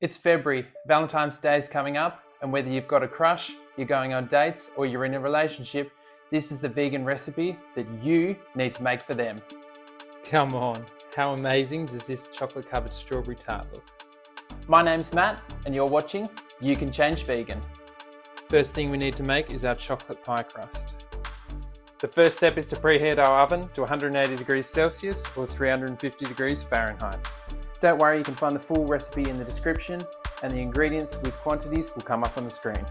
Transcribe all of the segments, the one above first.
It's February, Valentine's Day is coming up, and whether you've got a crush, you're going on dates, or you're in a relationship, this is the vegan recipe that you need to make for them. Come on, how amazing does this chocolate covered strawberry tart look? My name's Matt, and you're watching You Can Change Vegan. First thing we need to make is our chocolate pie crust. The first step is to preheat our oven to 180 degrees Celsius or 350 degrees Fahrenheit. Don't worry, you can find the full recipe in the description, and the ingredients with quantities will come up on the screen.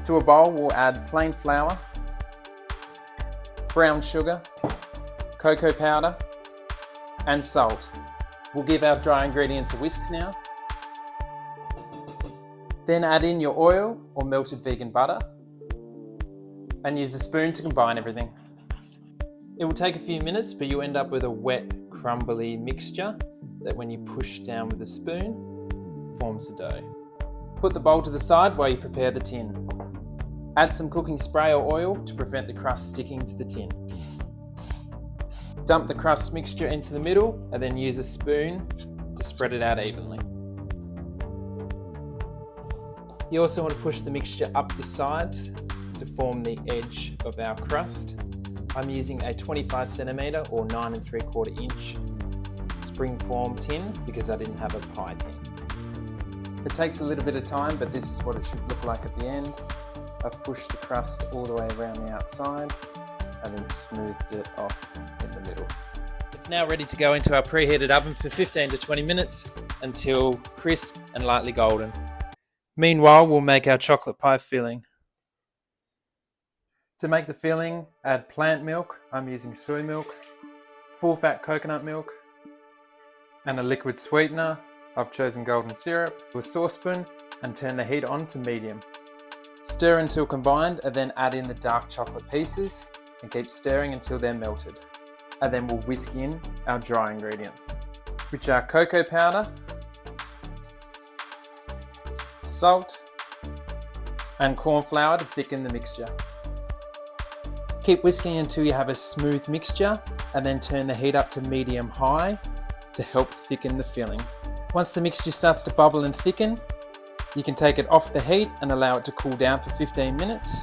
To a bowl, we'll add plain flour, brown sugar, cocoa powder, and salt. We'll give our dry ingredients a whisk now. Then add in your oil or melted vegan butter and use a spoon to combine everything. It will take a few minutes, but you'll end up with a wet, crumbly mixture that when you push down with a spoon, forms a dough. Put the bowl to the side while you prepare the tin. Add some cooking spray or oil to prevent the crust sticking to the tin. Dump the crust mixture into the middle and then use a spoon to spread it out evenly. You also want to push the mixture up the sides to form the edge of our crust. I'm using a 25 centimetre or 9 3/4 inch springform tin because I didn't have a pie tin. It takes a little bit of time, but this is what it should look like at the end. I've pushed the crust all the way around the outside and then smoothed it off in the middle. It's now ready to go into our preheated oven for 15 to 20 minutes until crisp and lightly golden. Meanwhile, we'll make our chocolate pie filling. To make the filling, add plant milk. I'm using soy milk, full fat coconut milk, and a liquid sweetener. I've chosen golden syrup to a saucepan and turn the heat on to medium. Stir until combined and then add in the dark chocolate pieces and keep stirring until they're melted. And then we'll whisk in our dry ingredients, which are cocoa powder, salt, and corn flour to thicken the mixture. Keep whisking until you have a smooth mixture and then turn the heat up to medium-high to help thicken the filling. Once the mixture starts to bubble and thicken, you can take it off the heat and allow it to cool down for 15 minutes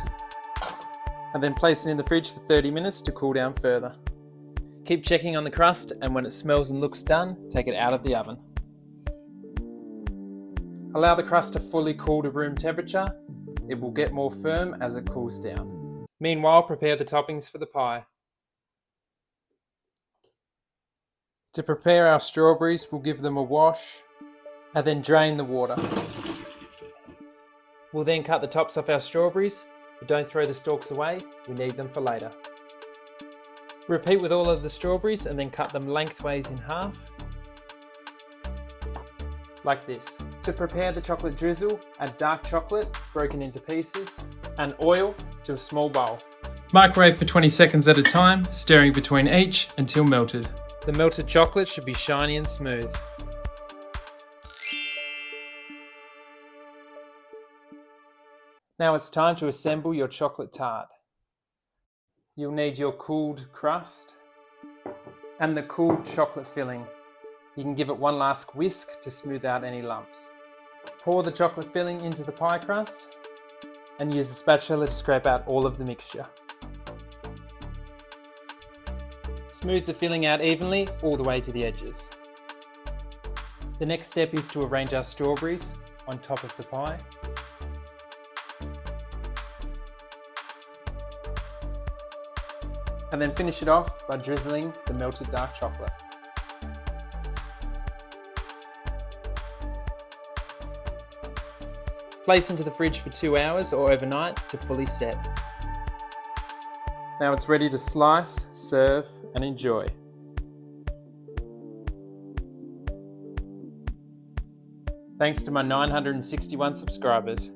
and then place it in the fridge for 30 minutes to cool down further. Keep checking on the crust, and when it smells and looks done, take it out of the oven. Allow the crust to fully cool to room temperature. It will get more firm as it cools down. Meanwhile, prepare the toppings for the pie. To prepare our strawberries, we'll give them a wash and then drain the water. We'll then cut the tops off our strawberries, but don't throw the stalks away, we need them for later. Repeat with all of the strawberries and then cut them lengthways in half, like this. To prepare the chocolate drizzle, add dark chocolate broken into pieces and oil to a small bowl. Microwave for 20 seconds at a time, stirring between each until melted. The melted chocolate should be shiny and smooth. Now it's time to assemble your chocolate tart. You'll need your cooled crust and the cooled chocolate filling. You can give it one last whisk to smooth out any lumps. Pour the chocolate filling into the pie crust and use a spatula to scrape out all of the mixture. Smooth the filling out evenly all the way to the edges. The next step is to arrange our strawberries on top of the pie. And then finish it off by drizzling the melted dark chocolate. Place into the fridge for 2 hours or overnight to fully set. Now it's ready to slice, serve, and enjoy. Thanks to my 961 subscribers.